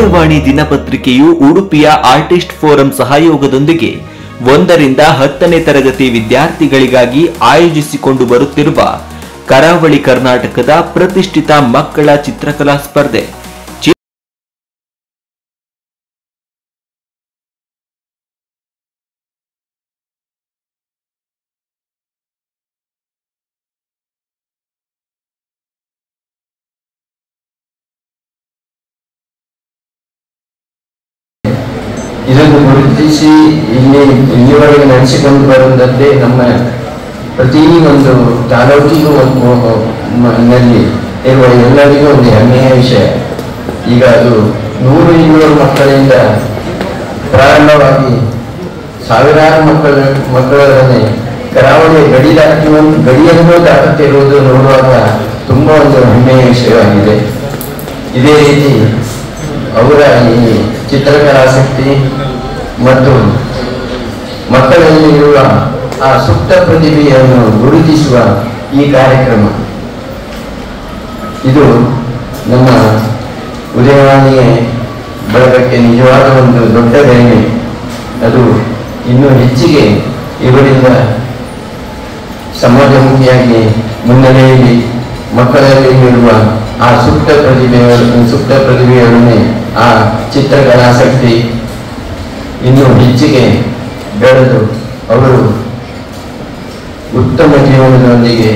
ಉದಯವಾಣಿ ದಿನಪತ್ರಿಕೆಯು ಉಡುಪಿಯ artist forum ಸಹಯೋಗದೊಂದಿಗೆ 1ರಿಂದ 10ನೇ ತರಗತಿ ವಿದ್ಯಾರ್ಥಿಗಳಿಗಾಗಿ ಆಯೋಜಿಸಿಕೊಂಡು ಬರುತ್ತಿರುವ ಕರಾವಳಿ ಕರ್ನಾಟಕದ ಪ್ರತಿಷ್ಠಿತ ಮಕ್ಕಳ ಚಿತ್ರಕಲಾ ಸ್ಪರ್ಧೆ ಇದನ್ನು ಗುರುತಿಸಿ ಇಲ್ಲಿವರೆಗೆ ನಡೆಸಿಕೊಂಡು ಬರುವುದಂತೆ ನಮ್ಮ ಪ್ರತಿ ಒಂದು ತಾಲೂಕಿಗೂ ನಲ್ಲಿ ಇರುವ ಎಲ್ಲರಿಗೂ ಒಂದು ಹೆಮ್ಮೆಯ ವಿಷಯ. ಈಗ ಅದು 100-200 ಮಕ್ಕಳಿಂದ ಪ್ರಾರಂಭವಾಗಿ ಸಾವಿರಾರು ಮಕ್ಕಳೊಡನೆ ಕರಾವಳಿ ಗಡಿಯನ್ನು ದಾಟುತ್ತಿರುವುದು ನೋಡುವಾಗ ತುಂಬಾ ಒಂದು ಹೆಮ್ಮೆಯ ವಿಷಯವಾಗಿದೆ. ಇದೇ ರೀತಿ ಅವರ ಈ ಚಿತ್ರಕಲಾಸಕ್ತಿ ಮತ್ತು ಮಕ್ಕಳಲ್ಲಿರುವ ಆ ಸುಪ್ತ ಪ್ರತಿಭೆಯನ್ನು ಗುರುತಿಸುವ ಈ ಕಾರ್ಯಕ್ರಮ ಇದು ನಮ್ಮ ಉದಯವಾಣಿಯ ಬಳಗಕ್ಕೆ ನಿಜವಾದ ಒಂದು ದೊಡ್ಡ ಹೆಮ್ಮೆ. ಅದು ಇನ್ನೂ ಹೆಚ್ಚಿಗೆ ಇವರಿಂದ ಸಮಾಜಮುಖಿಯಾಗಿ ಮುನ್ನಡೆಯಲ್ಲಿ ಮಕ್ಕಳಲ್ಲಿ ಇರುವ ಆ ಸುಪ್ತ ಪ್ರತಿಭೆಯೊಡನೆ ಆ ಚಿತ್ರಕಲಾಸಕ್ತಿ ಇನ್ನೂ ಹೆಚ್ಚಿಗೆ ಬೆಳೆದು ಅವರು ಉತ್ತಮ ಜೀವನದೊಂದಿಗೆ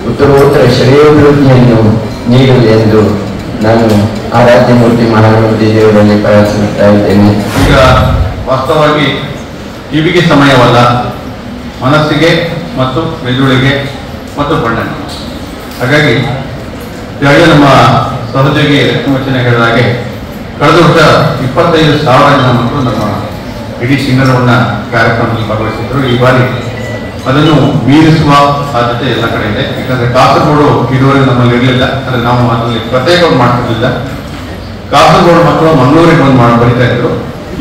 ಉತ್ತರೋತ್ತರ ಶ್ರೇಯೋಭಿವೃದ್ಧಿಯನ್ನು ನೀಡಲಿ ಎಂದು ನಾನು ಆರಾಧ್ಯ ಮೂರ್ತಿ ಮಹಾಗಣಪತಿ ದೇವರಲ್ಲಿ ಪ್ರಾರ್ಥಿಸುತ್ತಾ ಇದ್ದೇನೆ. ಈಗ ವಾಸ್ತವವಾಗಿ ಕಿವಿಗೆ ಸಮಯವಲ್ಲ, ಮನಸ್ಸಿಗೆ ಮತ್ತು ಮೆದುಳಿಗೆ ಮತ್ತು ಬಣ್ಣಕ್ಕೆ. ಹಾಗಾಗಿ ಈಗಾಗಲೇ ನಮ್ಮ ಸಹೋದ್ಯೋಗಿ ರತ್ನವಚನೆ ಹೇಳಿದ ಹಾಗೆ ಕಳೆದ ವರ್ಷ 25,000 ಜನ ಮಕ್ಕಳು ನಮ್ಮ ಇಡೀ ಸಿಂಗರವನ್ನ ಕಾರ್ಯಕ್ರಮದಲ್ಲಿ ಭಾಗವಹಿಸಿದ್ರು. ಈ ಬಾರಿ ಅದನ್ನು ಮೀರಿಸುವ ಸಾಧ್ಯತೆ ಎಲ್ಲ ಕಡೆ ಇದೆ. ಯಾಕಂದ್ರೆ ಕಾಸರಗೋಡು ಇದುವರೆಗೆ ನಮ್ಮಲ್ಲಿ ಇರಲಿಲ್ಲ, ಅಂದರೆ ನಾವು ಅದರಲ್ಲಿ ಪ್ರತ್ಯೇಕವಾಗಿ ಮಾಡ್ತಿರ್ಲಿಲ್ಲ. ಕಾಸರಗೋಡು ಮಕ್ಕಳು ಮಂಗಳೂರಿಗೆ ಬಂದು ಬರೀತಾ ಇದ್ರು.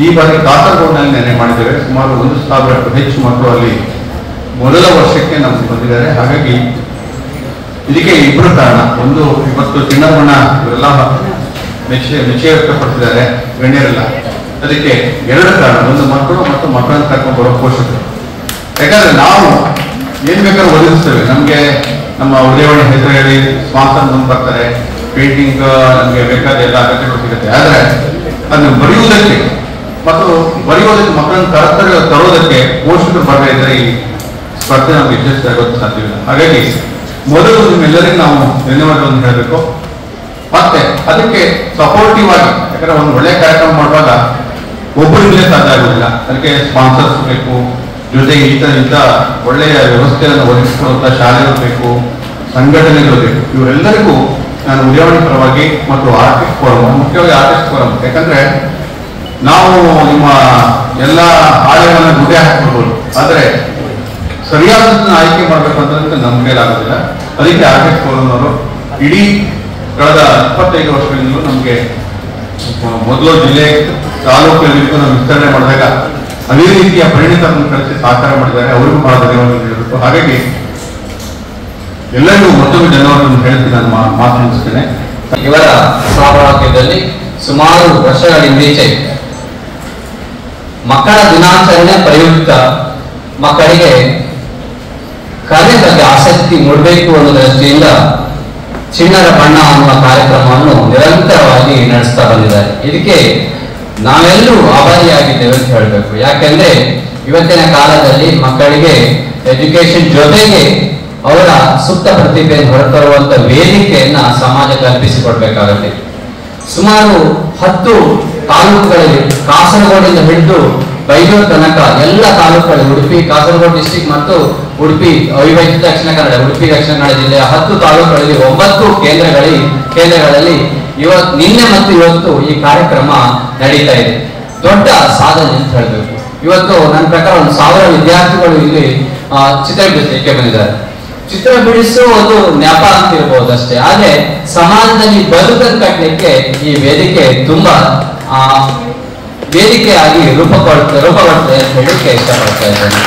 ಈ ಬಾರಿ ಕಾಸರಗೋಡಿನಲ್ಲಿ ನೆನೆ ಮಾಡಿದ್ದೇವೆ. ಸುಮಾರು 1,000ಕ್ಕೂ ಹೆಚ್ಚು ಮಕ್ಕಳು ಅಲ್ಲಿ ಮೊದಲ ವರ್ಷಕ್ಕೆ ನಮ್ಗೆ ಬಂದಿದ್ದಾರೆ. ಹಾಗಾಗಿ ಇದಕ್ಕೆ ಇಬ್ಬರು ಕಾರಣ. ಒಂದು, ಇವತ್ತು ಚಿನ್ನಬಣ್ಣ ಇವರೆಲ್ಲ ಮೆಚ್ಚೆ ವ್ಯಕ್ತಪಡಿಸಿದ್ದಾರೆ ಗಣ್ಯರೆಲ್ಲ. ಅದಕ್ಕೆ 2 ಕಾರಣ. ಒಂದು, ಮಕ್ಕಳು ಮತ್ತು ಮಕ್ಕಳನ್ನು ಕರ್ಕೊಂಡು ಬರೋ ಪೋಷಕರು. ಯಾಕಂದ್ರೆ ನಾವು ಏನ್ ಬೇಕಾದ್ರೂ ಒದಗಿಸ್ತೇವೆ. ನಮ್ಗೆ ನಮ್ಮ ಉದಯವಾಣಿ ಹೆಸರು ಹೇಳಿ ಸ್ಪಾನ್ಸರ್ ಮುಂದೆ ಬರ್ತಾರೆ, ಪೇಂಟಿಂಗ್ ನಮ್ಗೆ ಬೇಕಾದ ಎಲ್ಲ ಅಗತ್ಯಗಳು ಸಿಗುತ್ತೆ. ಆದ್ರೆ ಅದನ್ನು ಬರೆಯುವುದಕ್ಕೆ ಮತ್ತು ಬರೆಯೋದಕ್ಕೆ ಮಕ್ಕಳನ್ನು ತರೋದಕ್ಕೆ ಪೋಷಕರು ಬರದೇ ಇದ್ರೆ ಈ ಸ್ಪರ್ಧೆ ನಮ್ಗೆ ಯಶಸ್ವಿ ಆಗೋದು ಸಾಧ್ಯವಿಲ್ಲ. ಹಾಗಾಗಿ ಮೊದಲು ನಿಮ್ಮೆಲ್ಲರಿಗೂ ನಾವು ಧನ್ಯವಾದಗಳನ್ನು ಹೇಳಬೇಕು. ಮತ್ತೆ ಅದಕ್ಕೆ ಸಪೋರ್ಟಿವ್ ಆಗಿ, ಯಾಕಂದ್ರೆ ಒಂದು ಒಳ್ಳೆ ಕಾರ್ಯಕ್ರಮ ಮಾಡುವಾಗ ಒಬ್ಬರಿಂದಲೇ ಸಾಧ್ಯ ಆಗುದಿಲ್ಲ. ಅದಕ್ಕೆ ಸ್ಪಾನ್ಸರ್ಸ್ ಬೇಕು, ಜೊತೆಗೆ ಇಂಥ ಒಳ್ಳೆಯ ವ್ಯವಸ್ಥೆಯನ್ನು ಒದಗಿಸಿಕೊಳ್ಳುವಂಥ ಶಾಲೆಗಳು ಬೇಕು, ಸಂಘಟನೆಗಳು ಬೇಕು. ಇವರೆಲ್ಲರಿಗೂ ನಾನು ಉದಯವಾಣಿ ಪರವಾಗಿ ಮತ್ತು ಆರ್ಟಿಸ್ಟ್ ಫೋರಂ, ಮುಖ್ಯವಾಗಿ ಆರ್ಟಿಸ್ಟ್ ಫೋರಂ, ಯಾಕಂದ್ರೆ ನಾವು ನಿಮ್ಮ ಎಲ್ಲ ಹಾಳೆಗಳನ್ನು ಗುಡ್ಡೆ ಹಾಕಿಕೊಳ್ಬೋದು, ಆದರೆ ಸರಿಯಾದದನ್ನು ಆಯ್ಕೆ ಮಾಡಬೇಕು ಅಂತಂದ್ರೆ ನಮ್ಮ ಕೈಲಾಗೋದಿಲ್ಲ. ಅದಕ್ಕೆ ಆರ್ಟಿಸ್ಟ್ ಫೋರಮ್ನವರು ಇಡೀ ಕಳೆದ 25 ವರ್ಷಗಳಿಂದಲೂ ನಮಗೆ ಮೊದಲು ಜಿಲ್ಲೆ ತಾಲೂಕುಗಳಿಗೂ ನಾವು ವಿಸ್ತರಣೆ ಮಾಡಿದಾಗ ಅದೇ ರೀತಿಯ ಪರಿಣಿತರನ್ನು ಕಳಿಸಿ ಸಹಕಾರ ಮಾಡಿದ್ದಾರೆ. ಅವರಿಗೂ ಬಹಳ ಧನ್ಯವಾದಗಳು ಹೇಳಬೇಕು. ಹಾಗಾಗಿ ಎಲ್ಲರಿಗೂ ಮತ್ತೊಮ್ಮೆ ಧನ್ಯವಾದಗಳನ್ನು ಹೇಳ್ತೀನಿ. ನಾನು ಮಾತು ಮುಗಿಸ್ತೇನೆ. ಇವರ ಸಹಭಾಗಿತ್ವದಲ್ಲಿ ಸುಮಾರು ವರ್ಷಗಳ ಹಿಂದೀಚೆ ಮಕ್ಕಳ ದಿನಾಚರಣೆ ಪ್ರಯುಕ್ತ ಮಕ್ಕಳಿಗೆ ಕಲೆ ಬಗ್ಗೆ ಆಸಕ್ತಿ ಮೂಡಬೇಕು ಅನ್ನೋ ದೃಷ್ಟಿಯಿಂದ ಚಿಣ್ಣರ ಬಣ್ಣ ಅನ್ನುವ ಕಾರ್ಯಕ್ರಮವನ್ನು ನಿರಂತರವಾಗಿ ನಡೆಸ್ತಾ ಬಂದಿದ್ದಾರೆ. ಇದಕ್ಕೆ ನಾವೆಲ್ಲರೂ ಆಭಾರಿಯಾಗಿದ್ದೇವೆ ಅಂತ ಹೇಳಬೇಕು. ಯಾಕೆಂದ್ರೆ ಇವತ್ತಿನ ಕಾಲದಲ್ಲಿ ಮಕ್ಕಳಿಗೆ ಎಜುಕೇಶನ್ ಜೊತೆಗೆ ಅವರ ಸುಪ್ತ ಪ್ರತಿಭೆಯನ್ನು ಹೊರತರುವಂತ ವೇದಿಕೆಯನ್ನ ಸಮಾಜ ಕಲ್ಪಿಸಿಕೊಡ್ಬೇಕಾಗುತ್ತೆ. ಸುಮಾರು 10 ತಾಲೂಕುಗಳಲ್ಲಿ ಕಾಸರಗೋಡಿಂದ ಹಿಡಿದು ಬೈಲೂರು ತನಕ ಎಲ್ಲ ತಾಲೂಕುಗಳಲ್ಲಿ, ಉಡುಪಿ, ಕಾಸರಗೋಡು ಡಿಸ್ಟಿಕ್ ಮತ್ತು ಉಡುಪಿ ಅವಿಭಜಿತ ದಕ್ಷಿಣ ಕನ್ನಡ, ಉಡುಪಿ ದಕ್ಷಿಣ ಕನ್ನಡ ಜಿಲ್ಲೆಯ 10 ತಾಲೂಕುಗಳಲ್ಲಿ 9 ಕೇಂದ್ರಗಳಲ್ಲಿ ನಿನ್ನೆ ಮತ್ತು ಇವತ್ತು ಈ ಕಾರ್ಯಕ್ರಮ ನಡೀತಾ ಇದೆ. ದೊಡ್ಡ ಸಾಧನೆ ಅಂತ ಹೇಳಬೇಕು. ಇವತ್ತು ನನ್ನ ಪ್ರಕಾರ 1,000 ವಿದ್ಯಾರ್ಥಿಗಳು ಇಲ್ಲಿ ಚಿತ್ರ ಬಿಡಿಸಲಿಕ್ಕೆ ಬಂದಿದ್ದಾರೆ. ಚಿತ್ರ ಬಿಡಿಸುವುದು ನೆಪ ಅಂತ ಇರಬಹುದು ಅಷ್ಟೇ, ಆದ್ರೆ ಸಮಾಜದಲ್ಲಿ ಬದುಕನ್ನು ಕಟ್ಟಲಿಕ್ಕೆ ಈ ವೇದಿಕೆ ತುಂಬಾ ವೇದಿಕೆಯಾಗಿ ರೂಪಗೊಳ್ಳುತ್ತದೆ ಅಂತ ಹೇಳಲಿಕ್ಕೆ ಇಷ್ಟಪಡ್ತಾ ಇದ್ದೇನೆ.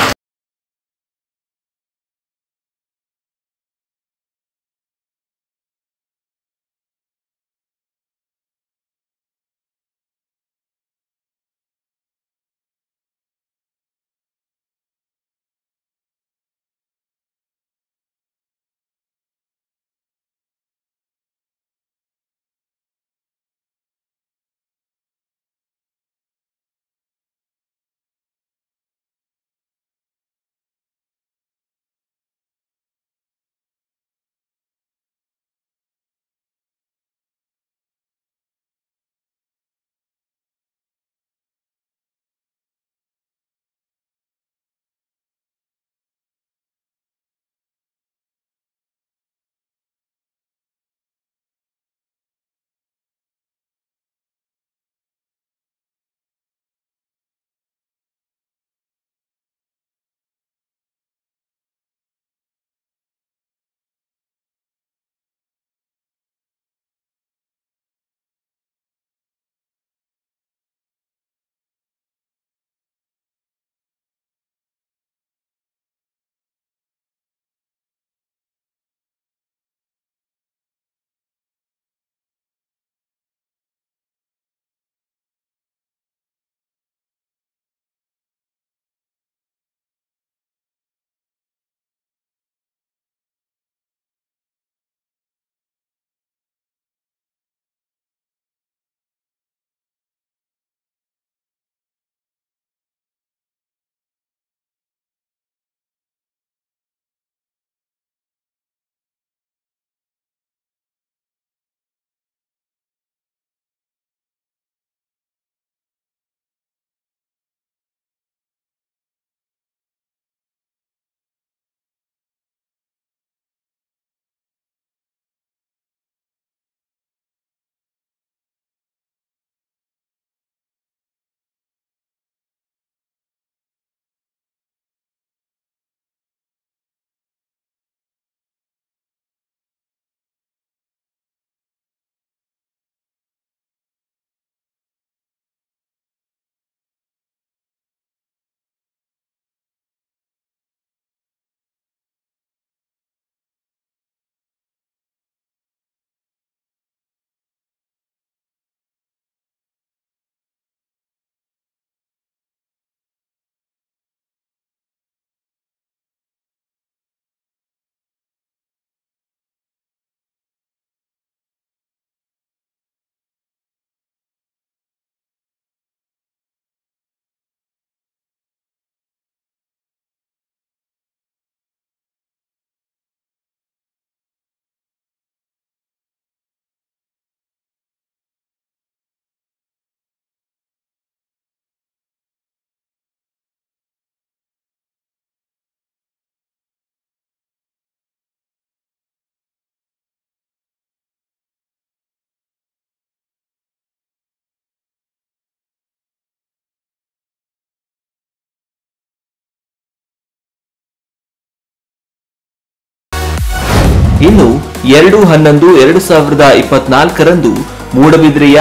ಇನ್ನು 2/11/2024 ಮೂಡಬಿದ್ರೆಯ